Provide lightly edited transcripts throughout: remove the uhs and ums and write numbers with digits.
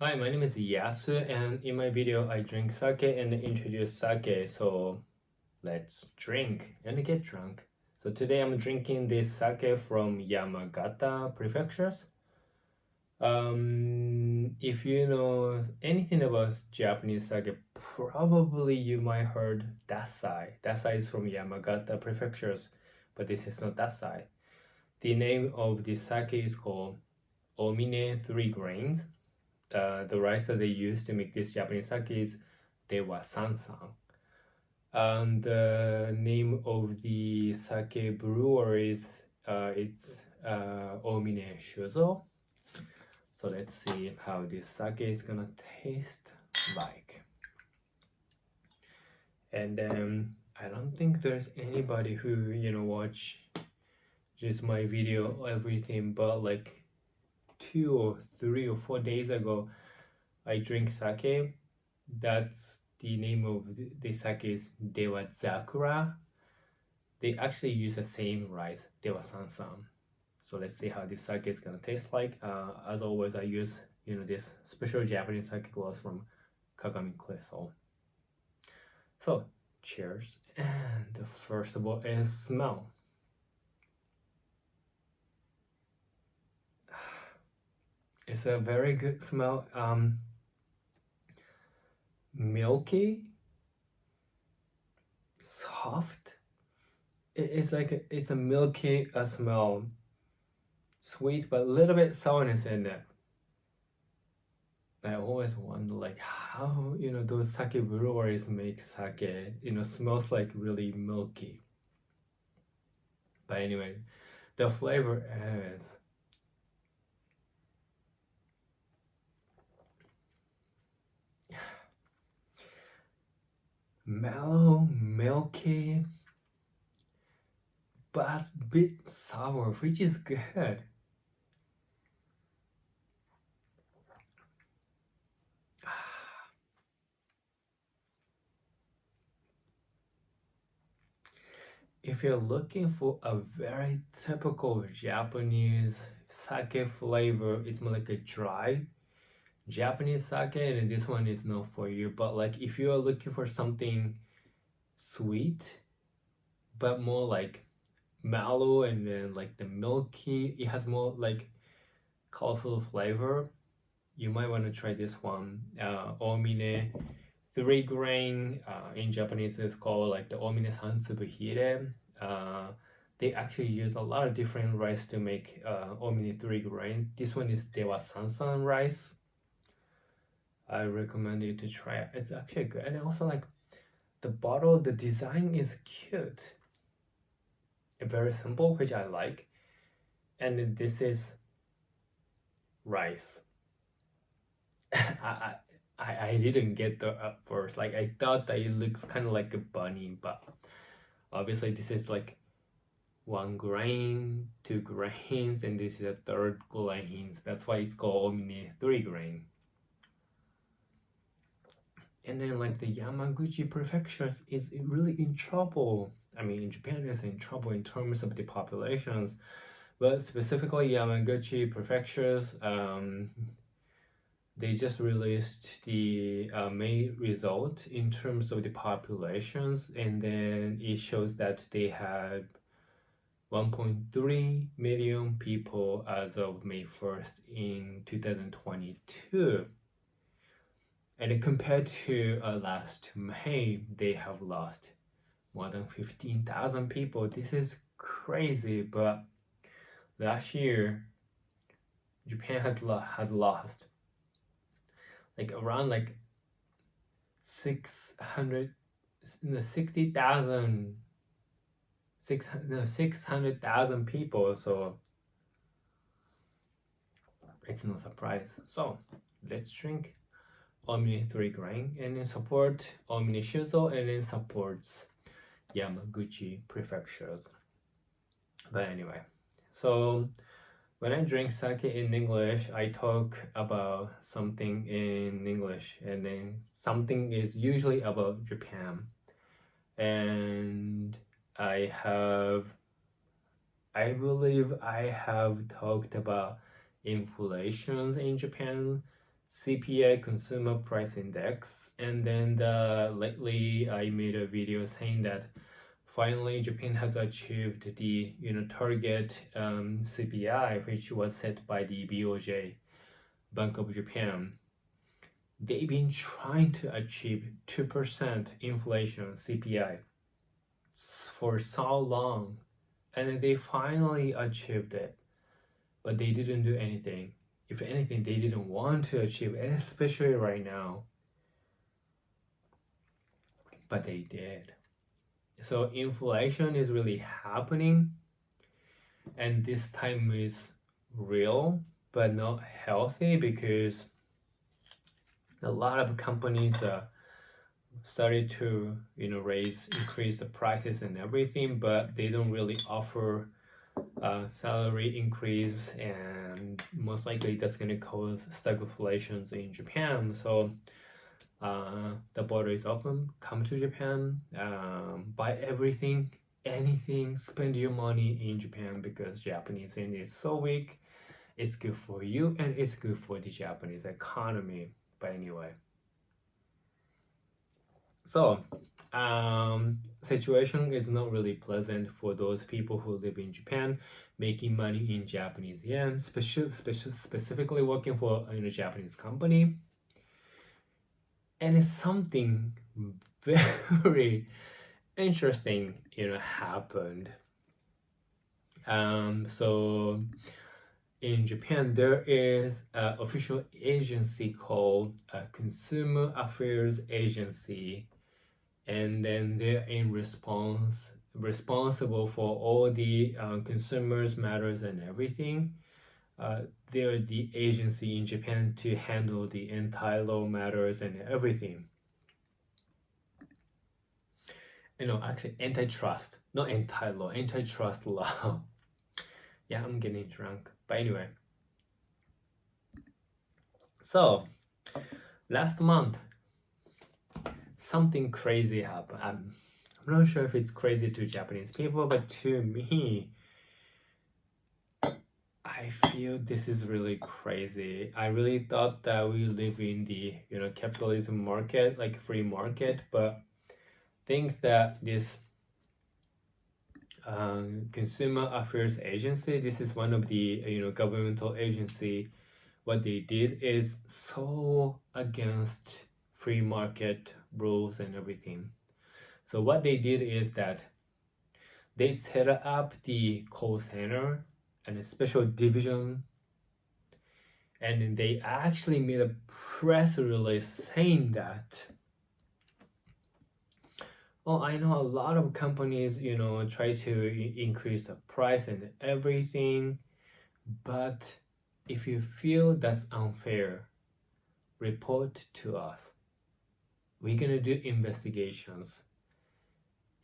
Hi, my name is Yasu, and in my video I drink sake and introduce sake, so let's drink and get drunk. So today I'm drinking this sake from Yamagata prefectures. If you know anything about Japanese sake, probably you might heard Dasai. Dasai is from Yamagata prefectures, but this is not Dasai. The name of the sake is called Ohmine 3grains. The rice that they use to make this Japanese sake is dewasansan. And the name of the sake brewery is it's ohmineshuzou. So let's see how this sake is gonna taste like. And I don't think there's anybody who watch just my video everything, but like 2 or 3 or 4 days ago I drink sake. That's the name of the sake is dewasakura. They actually use the same rice, dewasansan. So let's see how this sake is gonna taste like. As always, I use this special Japanese sake glass from Kagami Crystal. So cheers. And the first of all is smell. It's a very good smell. Milky, soft. It's a milky smell, sweet but a little bit sourness in it. I always wonder like how those sake breweries make sake. Smells like really milky. But anyway, the flavor is mellow, milky, but a bit sour, which is good. If you're looking for a very typical Japanese sake flavor, it's more like a dry Japanese sake, and this one is not for you. But like if you are looking for something sweet, but more like mellow and then like the milky, it has more like colorful flavor, you might want to try this one. Ohmine 3grain, in Japanese it's called like the ohmine sansubuhire. They actually use a lot of different rice to make ohmine 3grain. This one is dewasansan rice. I recommend you to try it. It's actually good, and also like the bottle, the design is cute, very simple, which I like. And this is rice. I, I didn't get the at first. Like I thought that it looks kind of like a bunny, but obviously this is like 1 grain, 2 grains, and this is a third grains. That's why it's called Omni 3grain. And then like the Yamaguchi prefectures is really in trouble. I mean, Japan is in trouble in terms of the populations, but specifically Yamaguchi prefectures, they just released the May result in terms of the populations, and then it shows that they had 1.3 million people as of May 1st in 2022. And compared to last May, they have lost more than 15,000 people. This is crazy, but last year, Japan had lost like around like 600,000 people, so it's no surprise. So let's drink Omni 3grain and then support ohmineshuzou and then supports Yamaguchi prefectures. But anyway, so when I drink sake in English, I talk about something in English, and then something is usually about Japan. And I believe I have talked about inflations in Japan CPI, Consumer Price Index, and then lately I made a video saying that finally Japan has achieved the target CPI, which was set by the BOJ, Bank of Japan. They've been trying to achieve 2% inflation CPI for so long, and they finally achieved it, but they didn't do anything. If anything, they didn't want to achieve it, especially right now, but they did. So inflation is really happening, and this time is real but not healthy, because a lot of companies started to increase the prices and everything, but they don't really offer salary increase, and most likely that's going to cause stagflations in Japan. So the border is open, come to Japan, buy everything, anything, spend your money in Japan, because Japanese yen is so weak. It's good for you and it's good for the Japanese economy. But anyway, so situation is not really pleasant for those people who live in Japan, making money in Japanese yen, specifically working for a Japanese company. And it's something very interesting happened. So in Japan, there is an official agency called Consumer Affairs Agency, and then they're responsible for all the consumers matters and everything. They're the agency in Japan to handle the anti-law matters and everything. Actually antitrust, not anti-law, antitrust law. Yeah, I'm getting drunk. But anyway. So, last month, something crazy happened. I'm not sure if it's crazy to Japanese people, but to me, I feel this is really crazy. I really thought that we live in the capitalism market, like free market, but things that this Consumer Affairs Agency, this is one of the governmental agency, what they did is so against free market rules and everything. So what they did is that they set up the call center and a special division, and they actually made a press release saying that, oh, I know a lot of companies try to increase the price and everything, but if you feel that's unfair, report to us. We're gonna do investigations,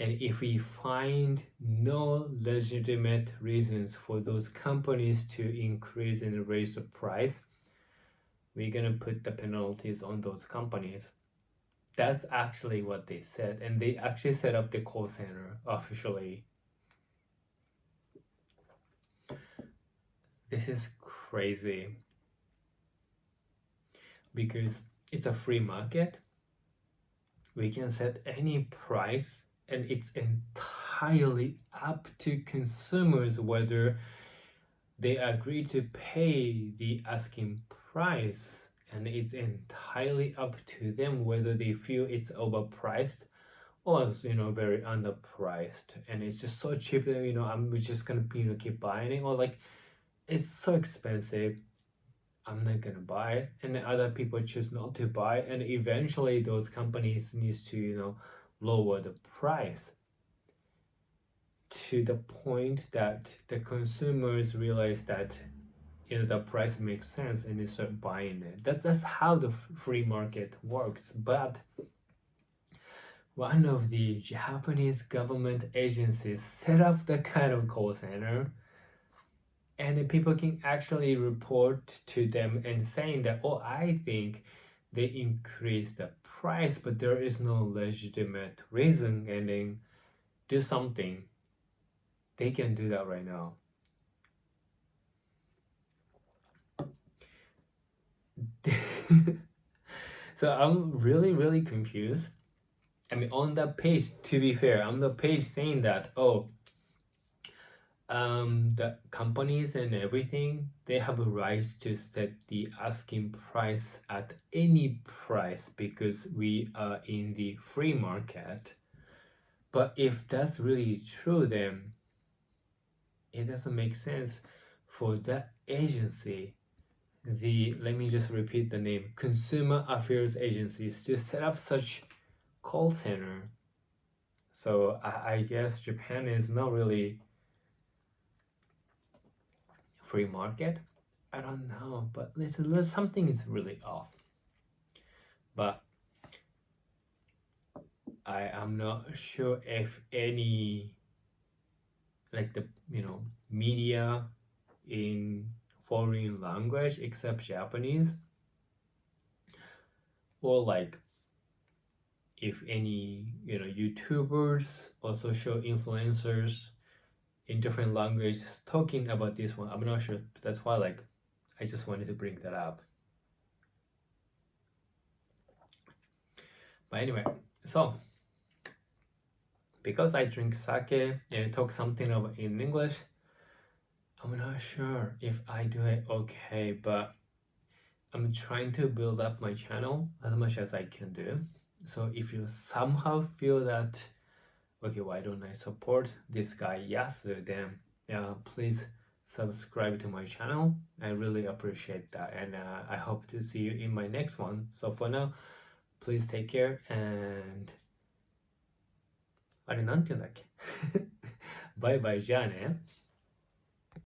and if we find no legitimate reasons for those companies to increase and raise the price, we're gonna put the penalties on those companies. That's actually what they said, and they actually set up the call center officially. This is crazy, because it's a free market. We can set any price, and it's entirely up to consumers whether they agree to pay the asking price, and it's entirely up to them whether they feel it's overpriced or very underpriced, and it's just so cheap that I'm just gonna keep buying it, or like it's so expensive, I'm not gonna buy it, and then other people choose not to buy, and eventually those companies needs to lower the price to the point that the consumers realize that the price makes sense and they start buying it. That's how the free market works. But one of the Japanese government agencies set up that kind of call center, and people can actually report to them and saying that, oh, I think they increased the price, but there is no legitimate reason, and then do something. They can do that right now. So I'm really confused. I mean, on the page, to be fair, on the page saying that, the companies and everything, they have a right to set the asking price at any price because we are in the free market. But if that's really true, then it doesn't make sense for that agency, let me just repeat the name, Consumer Affairs Agencies, to set up such call center. So I guess Japan is not really free market. I don't know, but listen, something is really off. But I am not sure if any, like, the media in foreign language except Japanese, or like if any YouTubers or social influencers in different languages talking about this one. I'm not sure. That's why, like, I just wanted to bring that up. But anyway, so because I drink sake and talk something about in English, I'm not sure if I do it okay, but I'm trying to build up my channel as much as I can do. So if you somehow feel that, okay, why don't I support this guy Yasu, then please subscribe to my channel. I really appreciate that, and I hope to see you in my next one. So for now, please take care, and あれなんて言うんだっけバイバイじゃあね。